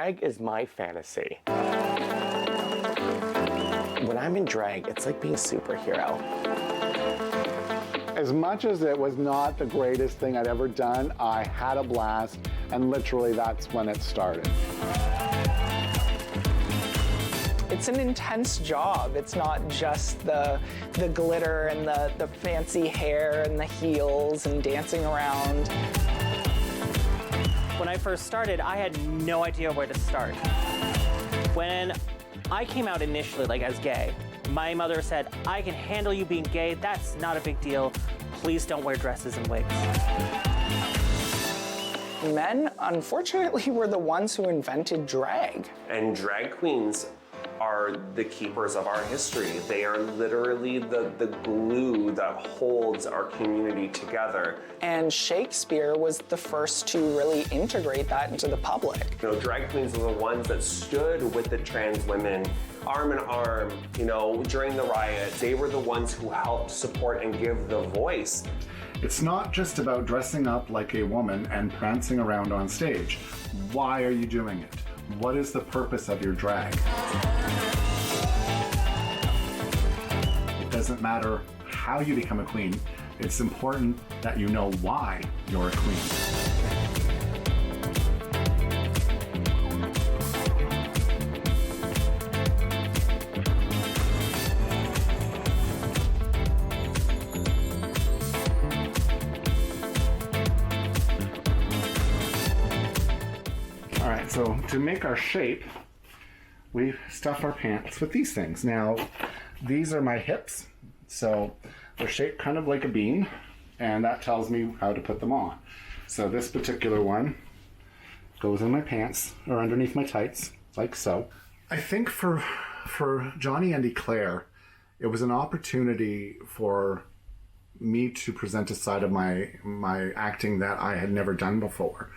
Drag is my fantasy. When I'm in drag, it's like being a superhero. As much as it was not the greatest thing I'd ever done, I had a blast, and literally that's when it started. It's an intense job. It's not just the glitter and the fancy hair and the heels and dancing around. When I first started, I had no idea where to start. When I came out initially, like as gay, my mother said, I can handle you being gay, that's not a big deal. Please don't wear dresses and wigs. Men, unfortunately, were the ones who invented drag. And drag queens are the keepers of our history. They are literally the glue that holds our community together. And Shakespeare was the first to really integrate that into the public. You know, drag queens are the ones that stood with the trans women arm in arm, you know, during the riot. They were the ones who helped support and give the voice. It's not just about dressing up like a woman and prancing around on stage. Why are you doing it? What is the purpose of your drag? It doesn't matter how you become a queen. It's important that you know why you're a queen. So to make our shape, we stuff our pants with these things. Now, these are my hips, so they're shaped kind of like a bean, and that tells me how to put them on. So this particular one goes in my pants, or underneath my tights, like so. I think for Johnny and Eclair, it was an opportunity for me to present a side of my acting that I had never done before.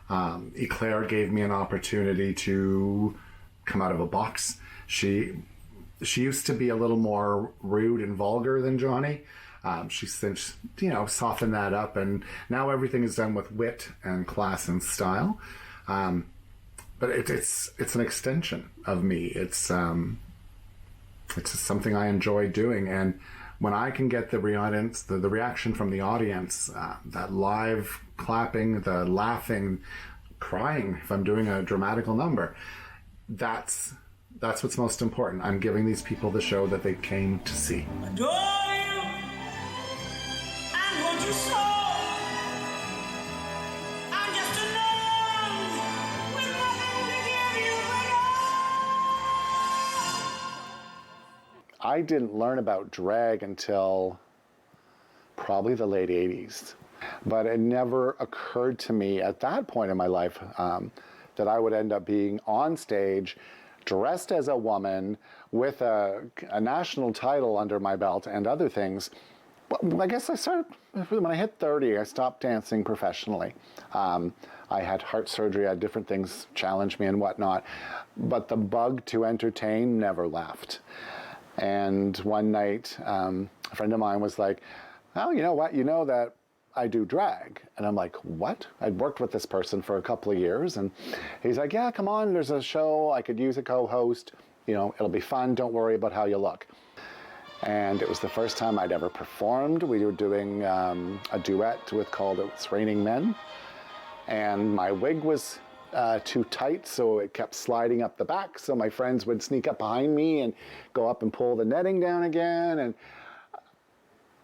Eclair gave me an opportunity to come out of a box. She used to be a little more rude and vulgar than Johnny. She's since, you know, softened that up, and now everything is done with wit and class and style. But it's an extension of me. It's something I enjoy doing, and when I can get the reaction from the audience, that live clapping, the laughing, crying if I'm doing a dramatical number, that's what's most important. I'm giving these people the show that they came to see. Adore you and what you saw. I'm just a nun with nothing to give you but all. I didn't learn about drag until probably the late 80s. But it never occurred to me at that point in my life that I would end up being on stage, dressed as a woman, with a national title under my belt and other things. Well, I guess when I hit 30, I stopped dancing professionally. I had heart surgery, I had different things challenge me and whatnot, but the bug to entertain never left. And one night, a friend of mine was like, oh, you know what, you know that I do drag. And I'm like, what? I'd worked with this person for a couple of years, and he's like, yeah, come on, there's a show, I could use a co-host, you know, it'll be fun, don't worry about how you look. And it was the first time I'd ever performed. We were doing a duet called It's Raining Men, and my wig was too tight, so it kept sliding up the back, so my friends would sneak up behind me and go up and pull the netting down again. And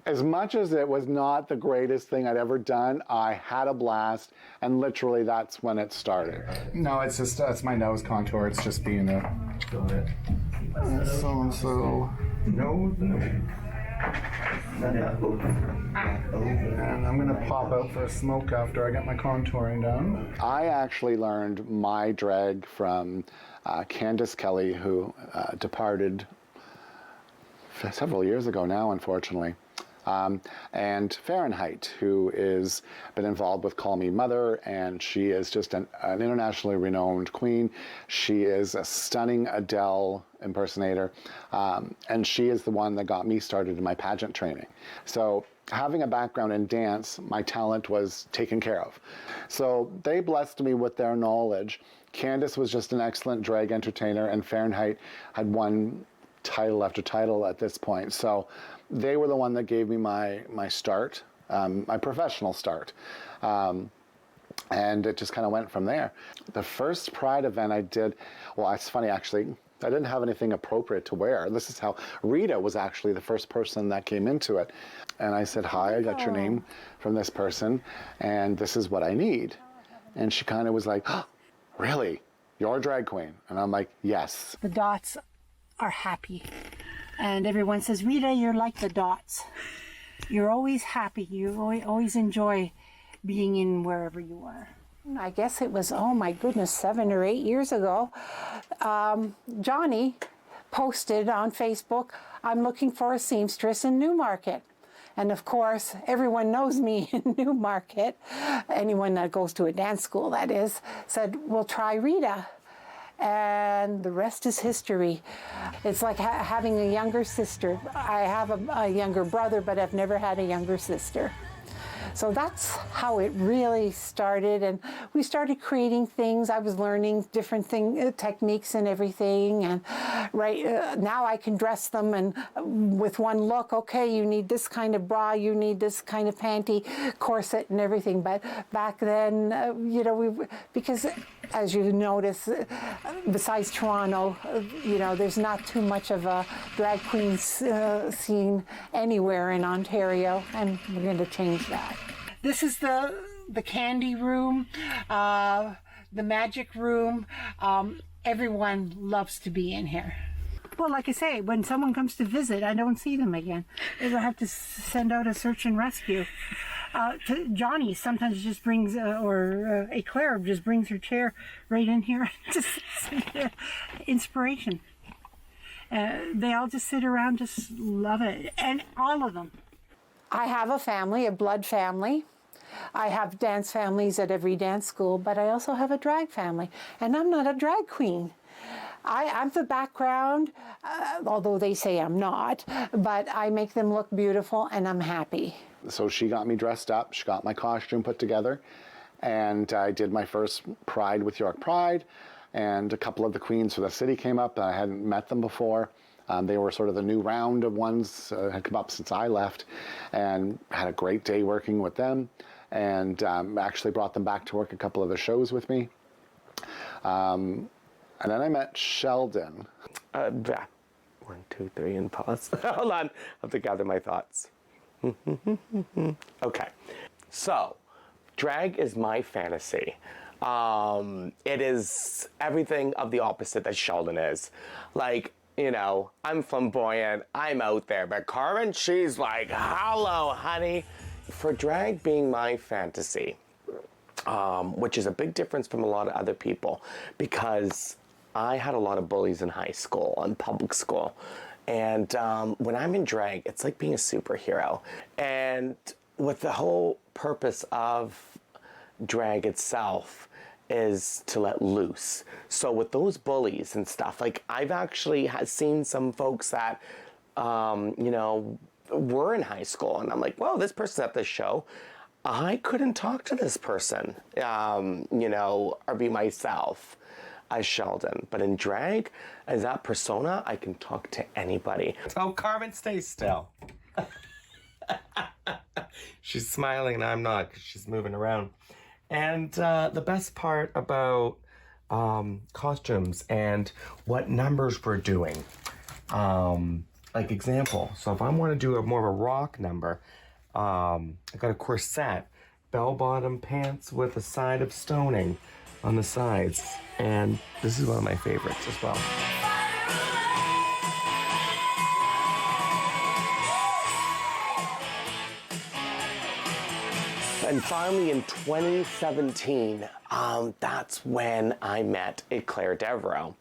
as much as it was not the greatest thing I'd ever done, I had a blast, and literally that's when it started. No, it's just, that's my nose contour. It's just being a so-and-so. No. And I'm gonna pop out for a smoke after I get my contouring done. I actually learned my drag from Candice Kelly, who departed several years ago now, unfortunately. And Fahrenheit, who is been involved with Call Me Mother, and she is just an internationally renowned queen. She is a stunning Adele impersonator, and she is the one that got me started in my pageant training. So having a background in dance, my talent was taken care of. So they blessed me with their knowledge Candace was just an excellent drag entertainer, and Fahrenheit had won title after title at this point. So they were the one that gave me my start, my professional start. And it just kind of went from there. The first Pride event I did, well, it's funny actually, I didn't have anything appropriate to wear. This is how, Rita was actually the first person that came into it. And I said, hi, I got your name from this person, and this is what I need. And she kind of was like, oh, really? You're a drag queen? And I'm like, yes. The dots are happy. And everyone says, Rita, you're like the dots. You're always happy. You always enjoy being in wherever you are. I guess it was, oh my goodness, 7 or 8 years ago. Johnny posted on Facebook, I'm looking for a seamstress in Newmarket. And of course, everyone knows me in Newmarket. Anyone that goes to a dance school, that is, said, well, try Rita. And the rest is history. It's like having a younger sister. I have a younger brother, but I've never had a younger sister. So that's how it really started, and we started creating things. I was learning different techniques and everything, and now I can dress them, and with one look, okay, you need this kind of bra, you need this kind of panty, corset and everything. But back then, because as you notice, besides Toronto, there's not too much of a drag queen scene anywhere in Ontario, and we're going to change that. This is the candy room, the magic room. Everyone loves to be in here. Well, like I say, when someone comes to visit, I don't see them again. I have to send out a search and rescue. Johnny sometimes just brings, or Eclair just brings her chair right in here. Just inspiration. They all just sit around, just love it, and all of them. I have a family, a blood family. I have dance families at every dance school, but I also have a drag family, and I'm not a drag queen. I'm the background, although they say I'm not, but I make them look beautiful, and I'm happy. So she got me dressed up, she got my costume put together, and I did my first Pride with York Pride, and a couple of the queens for the city came up, and I hadn't met them before. They were sort of the new round of ones had come up since I left, and had a great day working with them, and actually brought them back to work a couple of the shows with me. And then I met Sheldon. 1, 2, 3, and pause. Hold on, I have to gather my thoughts. Okay, so drag is my fantasy. It is everything of the opposite that Sheldon is. Like, I'm flamboyant, I'm out there, but Carmen, she's like, hello, honey. For drag being my fantasy, which is a big difference from a lot of other people, because I had a lot of bullies in high school and public school. And when I'm in drag, it's like being a superhero. And with the whole purpose of drag itself is to let loose. So with those bullies and stuff, like I've actually seen some folks that, were in high school, and I'm like, well, this person's at this show. I couldn't talk to this person, or be myself as Sheldon. But in drag, as that persona, I can talk to anybody. Oh, Carmen, stay still. She's smiling and I'm not, because she's moving around. And the best part about costumes and what numbers we're doing, like example, so if I want to do more of a rock number, I got a corset, bell-bottom pants with a side of stoning on the sides, and this is one of my favorites as well. And finally in 2017, that's when I met Eclair Devereaux,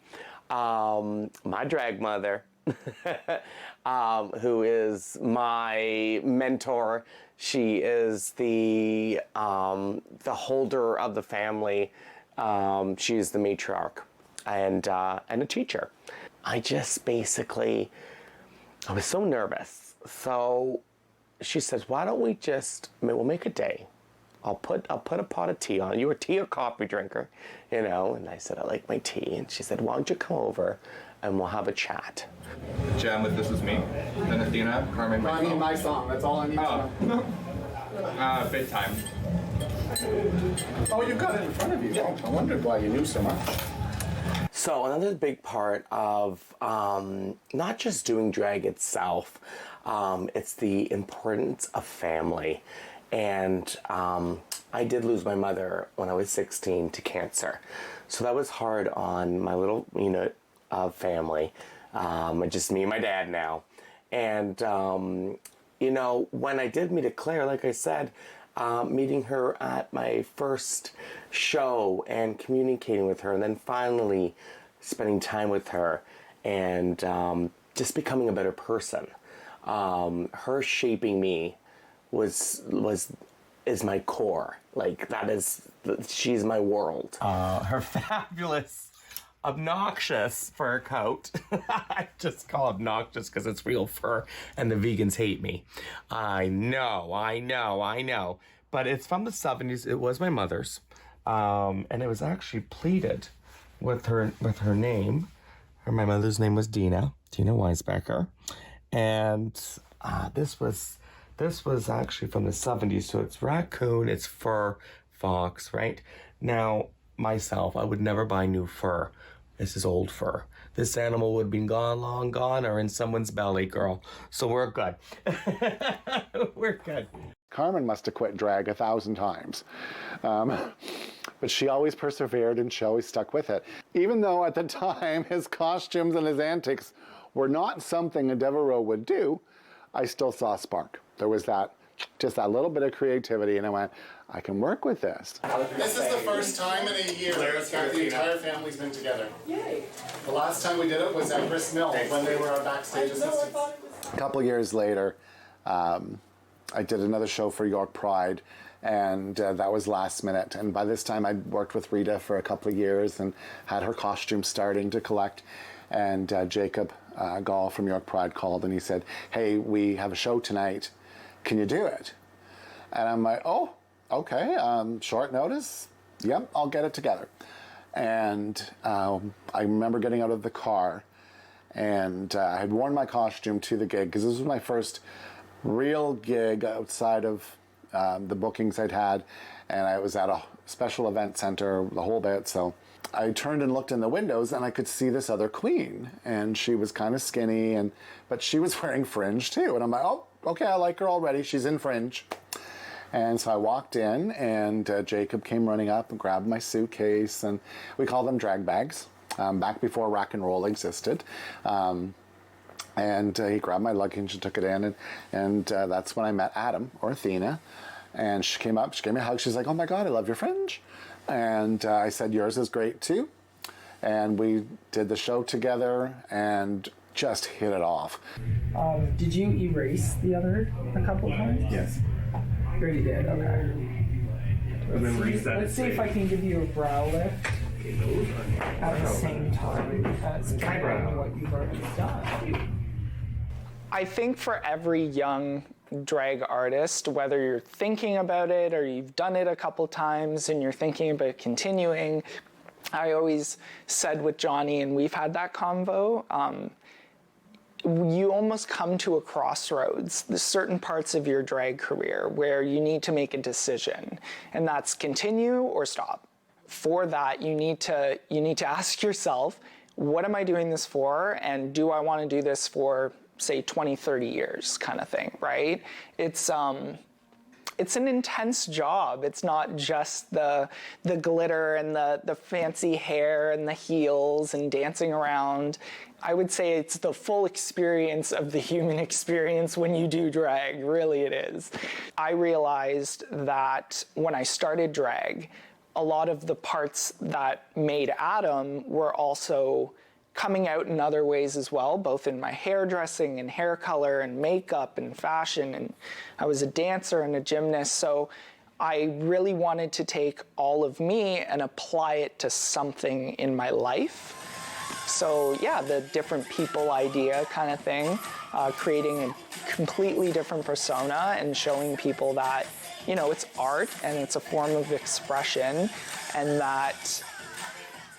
my drag mother, who is my mentor. She is the holder of the family. She's the matriarch and a teacher. I just basically, I was so nervous. So she says, why don't we'll make a day I'll put a pot of tea on. You a tea or coffee drinker, you know? And I said, I like my tea. And she said, why don't you come over and we'll have a chat. Jam with This Is Me, then Athena, Carmen, I need my song. That's all I need to know. Big Time. Oh, you've got it in front of you. Oh, I wondered why you knew so much. So another big part of not just doing drag itself, it's the importance of family. And I did lose my mother when I was 16 to cancer. So that was hard on my little unit of family. Just me and my dad now. And, you know, when I did meet Claire, like I said, meeting her at my first show and communicating with her, and then finally spending time with her and just becoming a better person. Her shaping me is my core. Like, she's my world. Her fabulous, obnoxious fur coat. I just call it obnoxious because it's real fur and the vegans hate me. I know. But it's from the 70s. It was my mother's. And it was actually pleated with her name. My mother's name was Dina Weisbecker. And this was actually from the 70s. So it's raccoon, it's fur, fox, right? Now, myself, I would never buy new fur. This is old fur. This animal would have been gone, long gone, or in someone's belly, girl. So we're good. We're good. Carmen must have quit drag 1,000 times. But she always persevered and she always stuck with it. Even though at the time his costumes and his antics were not something a Devereaux would do, I still saw a spark. There was just that little bit of creativity, and I went, I can work with this. This is the first time in a year that the entire family's been together. Yay. The last time we did it was at Grist Mill when they were our backstage assistants. A couple years later, I did another show for York Pride, and that was last minute. And by this time, I'd worked with Rita for a couple of years and had her costume starting to collect. And Jacob Gall from York Pride called and he said, hey, we have a show tonight. Can you do it? And I'm like, oh, okay, short notice. Yep, I'll get it together. And I remember getting out of the car, and I had worn my costume to the gig because this was my first real gig outside of the bookings I'd had, and I was at a special event center, the whole bit. So I turned and looked in the windows, and I could see this other queen, and she was kind of skinny, but she was wearing fringe too. And I'm like, oh, okay, I like her already. She's in fringe. And so I walked in, and Jacob came running up and grabbed my suitcase, and we call them drag bags, back before rock and roll existed. And he grabbed my luggage and took it in, and that's when I met Adam, or Athena. And she came up, she gave me a hug. She's like, oh my God, I love your fringe. And I said, yours is great too. And we did the show together and just hit it off. Did you erase the other a couple of times? Yes. You already did, okay. And then reset. Let's see if I can give you a brow lift at the same time as covering what you've already done. I think for every young drag artist, whether you're thinking about it or you've done it a couple times and you're thinking about continuing, I always said with Johnny, and we've had that convo, you almost come to a crossroads. There's certain parts of your drag career where you need to make a decision, and that's continue or stop. For that, you need to ask yourself, what am I doing this for, and do I want to do this for, say, 20, 30 years kind of thing, right? It's an intense job. It's not just the glitter and the fancy hair and the heels and dancing around. I would say it's the full experience of the human experience when you do drag, really it is. I realized that when I started drag, a lot of the parts that made Adam were also coming out in other ways as well, both in my hairdressing and hair color and makeup and fashion, and I was a dancer and a gymnast, so I really wanted to take all of me and apply it to something in my life. So yeah, the different people idea kind of thing, creating a completely different persona and showing people that you know, it's art and it's a form of expression, and that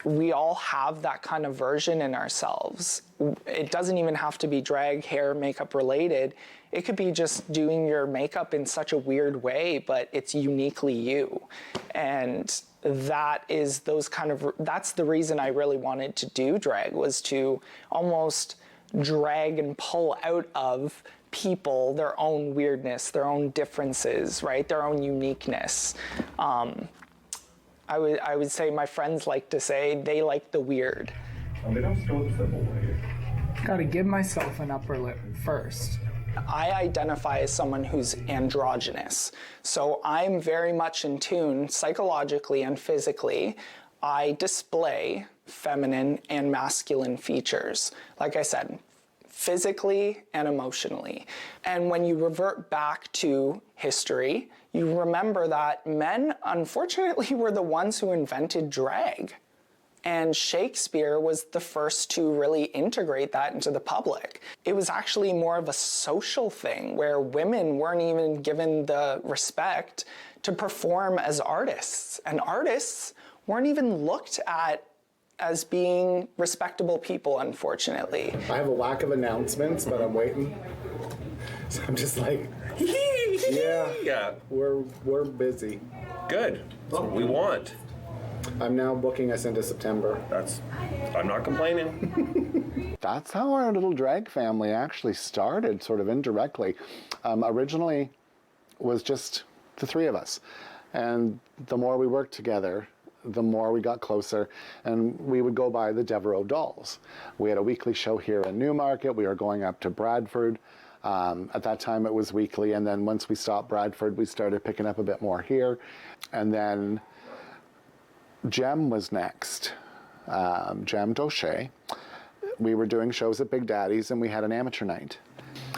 we all have that kind of version in ourselves. It doesn't even have to be drag, hair, makeup related. It could be just doing your makeup in such a weird way, but it's uniquely you. And that's the reason I really wanted to do drag, was to almost drag and pull out of people their own weirdness, their own differences, right? Their own uniqueness. I would say my friends like to say they like the weird. They don't go the simple way. Gotta give myself an upper lip first. I identify as someone who's androgynous. So I'm very much in tune psychologically and physically. I display feminine and masculine features. Like I said, physically and emotionally. And when you revert back to history, you remember that men, unfortunately, were the ones who invented drag. And Shakespeare was the first to really integrate that into the public. It was actually more of a social thing where women weren't even given the respect to perform as artists. And artists weren't even looked at as being respectable people, unfortunately. I have a lack of announcements, but I'm waiting. So I'm just like, yeah, we're busy. Good. That's what we want. I'm now booking us into September. I'm not complaining. That's how our little drag family actually started, sort of indirectly. Originally was just the three of us. And the more we worked together, the more we got closer, and we would go by the Devereaux Dolls. We had a weekly show here in Newmarket. We were going up to Bradford. At that time it was weekly, and then once we stopped Bradford, we started picking up a bit more here. And then Jem was next, Jem Doche. We were doing shows at Big Daddy's, and we had an amateur night.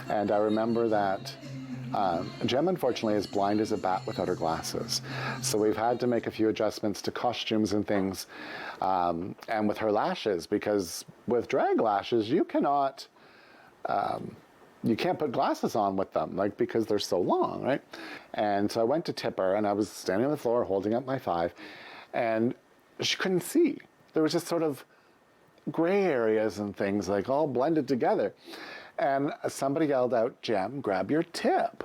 And I remember that Jem, unfortunately, is blind as a bat without her glasses. So we've had to make a few adjustments to costumes and things, and with her lashes, because with drag lashes, you cannot, you can't put glasses on with them, like, because they're so long, right? And so I went to tip her, and I was standing on the floor holding up my 5, and she couldn't see. There was just sort of gray areas and things, like, all blended together. And somebody yelled out, "Jem, grab your tip."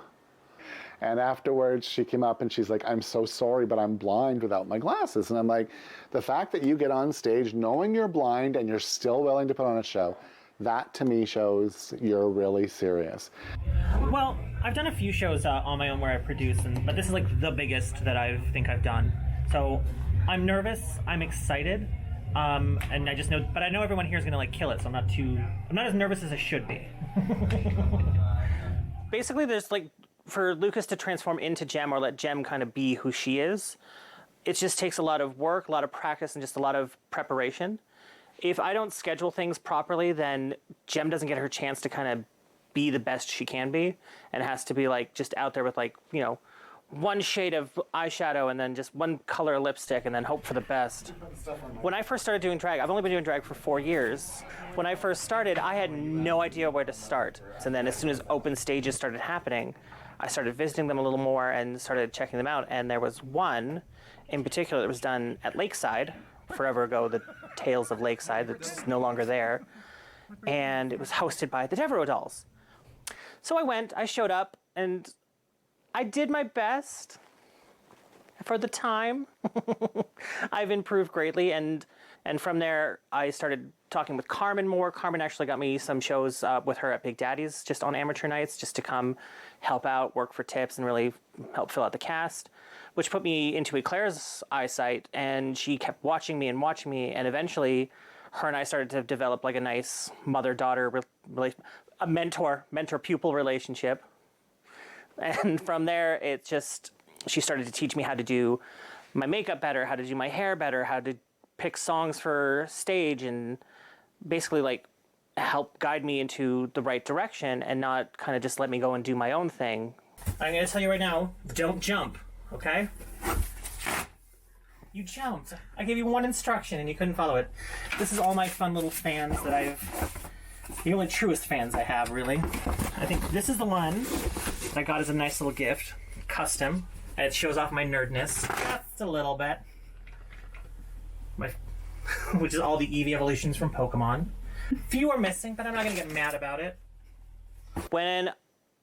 And afterwards, she came up and she's like, "I'm so sorry, but I'm blind without my glasses." And I'm like, the fact that you get on stage knowing you're blind and you're still willing to put on a show, that to me shows you're really serious. Well, I've done a few shows on my own where I produce, but this is like the biggest that I think I've done. So I'm nervous, I'm excited, and I just know, but I know everyone here is gonna like kill it, so I'm not as nervous as I should be. Basically, there's like, for Lucas to transform into Jem, or let Jem kind of be who she is, it just takes a lot of work, a lot of practice, and just a lot of preparation. If I don't schedule things properly, then Jem doesn't get her chance to kind of be the best she can be, and has to be like just out there with like, you know, one shade of eyeshadow and then just one color lipstick and then hope for the best. When I first started doing drag, I've only been doing drag for 4 years. When I first started, I had no idea where to start. And then as soon as open stages started happening, I started visiting them a little more and started checking them out. And there was one in particular that was done at Lakeside, forever ago, the Tales of Lakeside, that's no longer there. And it was hosted by the Devereaux Dolls. So I went, I showed up, and I did my best for the time. I've improved greatly, and from there I started talking with Carmen more. Carmen actually got me some shows with her at Big Daddy's, just on amateur nights, just to come help out, work for tips, and really help fill out the cast, which put me into Eclair's eyesight, and she kept watching me, and eventually her and I started to develop like a nice mother-daughter relationship, a mentor-pupil relationship. And from there, it just, she started to teach me how to do my makeup better, how to do my hair better, how to pick songs for stage, and basically like help guide me into the right direction and not kind of just let me go and do my own thing. I'm going to tell you right now, don't jump, okay? You jumped. I gave you one instruction and you couldn't follow it. This is all my fun little fans that the only truest fans I have, really. I think this is the one that I got as a nice little gift, custom, It shows off my nerdness just a little bit. Which is all the Eevee evolutions from Pokemon. Few are missing, but I'm not gonna get mad about it. When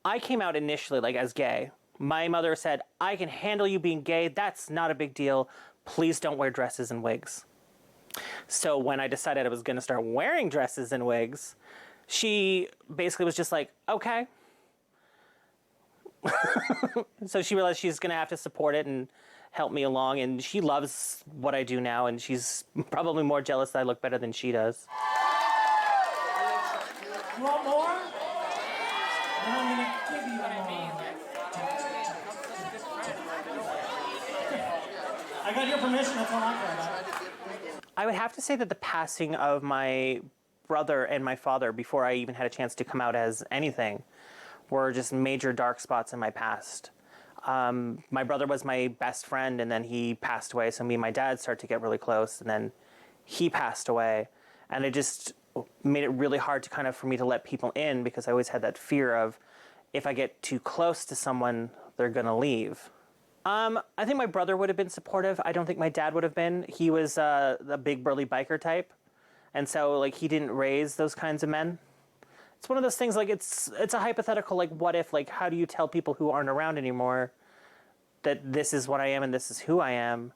I came out initially, like as gay, my mother said, I can handle you being gay, that's not a big deal. Please don't wear dresses and wigs. So when I decided I was gonna start wearing dresses and wigs, she basically was just like, okay. So she realized she's gonna have to support it and help me along, and she loves what I do now, and she's probably more jealous that I look better than she does. You want more? I'm gonna give you more. I got your permission, that's all I care about. I would have to say that the passing of my brother and my father before I even had a chance to come out as anything were just major dark spots in my past. My brother was my best friend, and then he passed away, so me and my dad started to get really close, and then he passed away, and it just made it really hard to kind of for me to let people in, because I always had that fear of if I get too close to someone, they're gonna leave. I think my brother would have been supportive. I don't think my dad would have been. He was the big burly biker type, and so like he didn't raise those kinds of men. It's one of those things, like it's a hypothetical, like what if, like how do you tell people who aren't around anymore that this is what I am and this is who I am?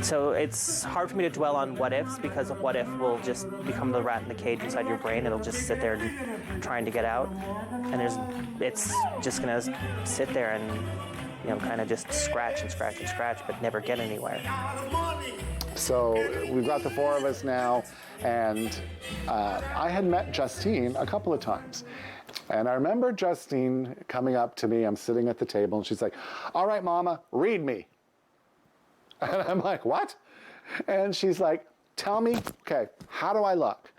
So it's hard for me to dwell on what ifs, because a what if will just become the rat in the cage inside your brain. It'll just sit there and trying to get out, and it's just gonna sit there and, you know, kind of just scratch and scratch and scratch, but never get anywhere. So we've got the four of us now, and I had met Justine a couple of times. And I remember Justine coming up to me, I'm sitting at the table, and she's like, all right, Mama, read me. And I'm like, what? And she's like, tell me, okay, how do I look?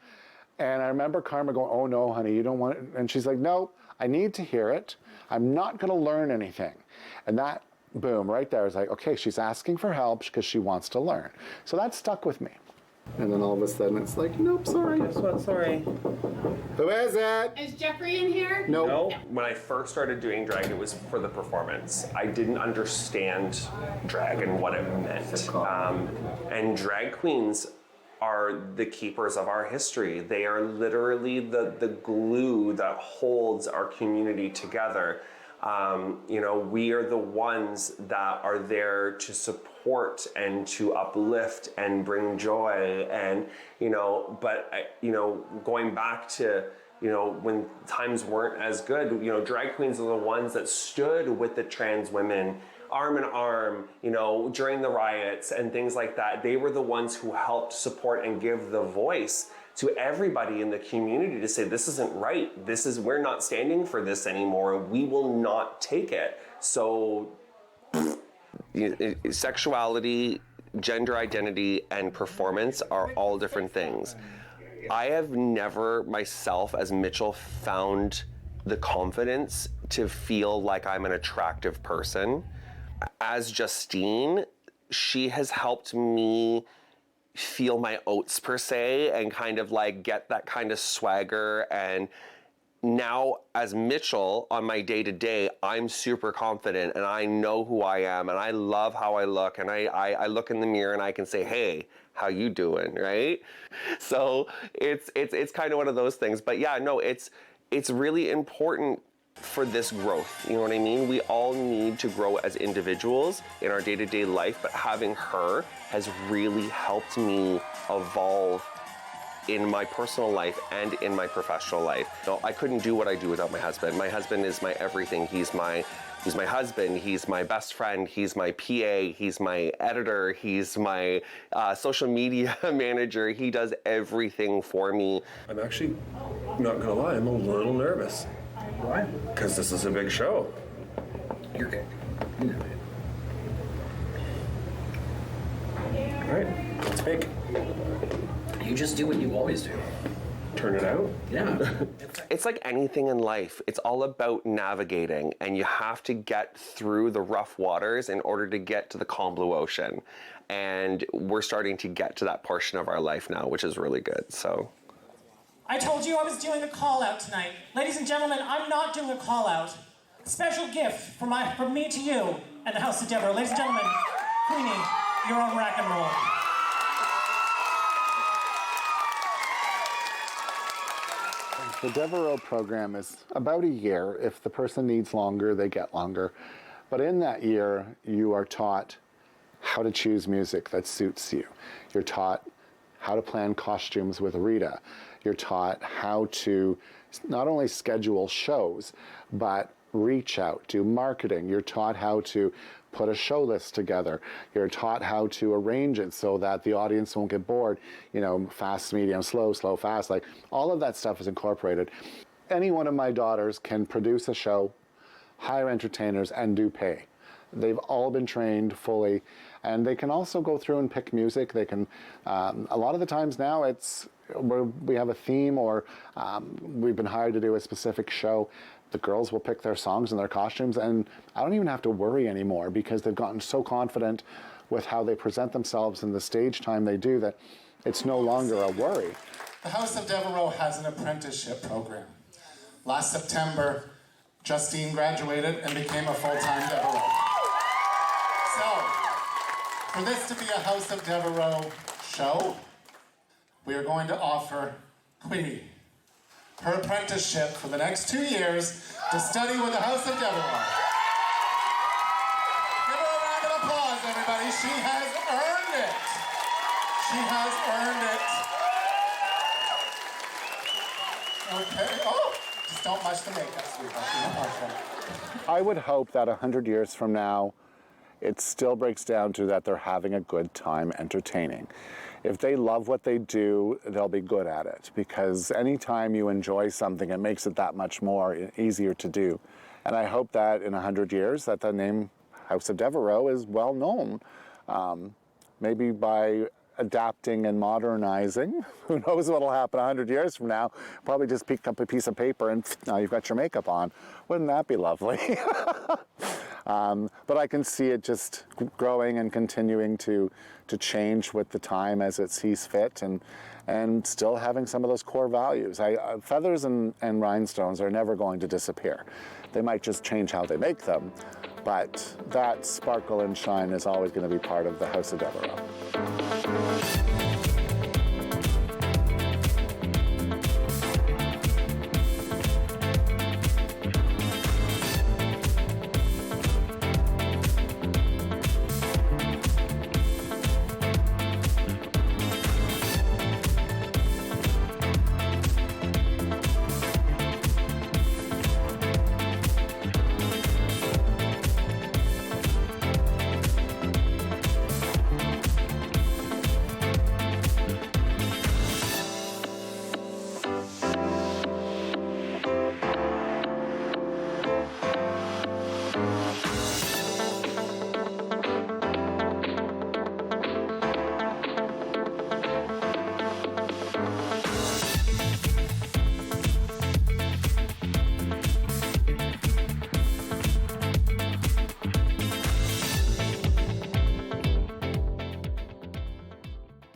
And I remember Karma going, oh no, honey, you don't want it. And she's like, no, I need to hear it. I'm not gonna learn anything. And that, boom, right there is like, okay, she's asking for help because she wants to learn. So that stuck with me. And then all of a sudden it's like, nope, sorry. Guess what? Sorry. Who is it? Is Jeffrey in here? Nope. No, when I first started doing drag, it was for the performance. I didn't understand drag and what it meant. And drag queens are the keepers of our history. They are literally the glue that holds our community together. You know, we are the ones that are there to support and to uplift and bring joy, and, you know, but, you know, going back to, you know, when times weren't as good, you know, drag queens are the ones that stood with the trans women arm in arm, you know, during the riots and things like that. They were the ones who helped support and give the voice to everybody in the community to say, this isn't right. We're not standing for this anymore. We will not take it. So sexuality, gender identity, and performance are all different things. I have never myself as Mitchell found the confidence to feel like I'm an attractive person. As Justine, she has helped me feel my oats per se and kind of like get that kind of swagger. And now as Mitchell on my day-to-day, I'm super confident and I know who I am and I love how I look, and I look in the mirror and I can say, hey, how you doing, right? So it's kind of one of those things. But yeah, no, it's really important for this growth, you know what I mean? We all need to grow as individuals in our day-to-day life, but having her has really helped me evolve in my personal life and in my professional life. No, I couldn't do what I do without my husband. My husband is my everything. He's my husband, he's my best friend, he's my PA, he's my editor, he's my social media manager. He does everything for me. I'm actually not gonna lie, I'm a little nervous. Why? Because this is a big show. You're good. You know it. All right, let's make. You just do what you always do. Turn it out? Yeah. It's like anything in life. It's all about navigating, and you have to get through the rough waters in order to get to the calm blue ocean. And we're starting to get to that portion of our life now, which is really good, so. I told you I was doing a call out tonight. Ladies and gentlemen, I'm not doing a call out. special gift from me to you and the House of Devereaux. Ladies and gentlemen, Queenie, your own rock and roll. The Devereaux program is about a year. If the person needs longer, they get longer. But in that year, you are taught how to choose music that suits you. You're taught how to plan costumes with Rita. You're taught how to not only schedule shows, but reach out, do marketing. You're taught how to put a show list together. You're taught how to arrange it so that the audience won't get bored. You know, fast, medium, slow, slow, fast. Like, all of that stuff is incorporated. Any one of my daughters can produce a show, hire entertainers, and do pay. They've all been trained fully, and they can also go through and pick music. They can, a lot of the times now it's, we have a theme, or we've been hired to do a specific show. The girls will pick their songs and their costumes, and I don't even have to worry anymore because they've gotten so confident with how they present themselves and the stage time they do that it's no longer a worry. The House of Devereaux has an apprenticeship program. Last September, Justine graduated and became a full-time Devereaux. So, for this to be a House of Devereaux show, we are going to offer Queenie her apprenticeship for the next 2 years to study with the House of Devereaux. Give her a round of applause, everybody. She has earned it. She has earned it. Okay. Oh, just don't much the makeup, sweetheart. I would hope that 100 years from now, it still breaks down to that they're having a good time entertaining. If they love what they do, they'll be good at it, because anytime you enjoy something, it makes it that much more easier to do. And I hope that in 100 years that the name House of Devereaux is well known. Maybe by adapting and modernizing, who knows what'll happen 100 years from now. Probably just pick up a piece of paper and now you've got your makeup on. Wouldn't that be lovely? But I can see it just growing and continuing to change with the time as it sees fit, and still having some of those core values. Feathers and rhinestones are never going to disappear. They might just change how they make them, but that sparkle and shine is always going to be part of the House of Devereaux.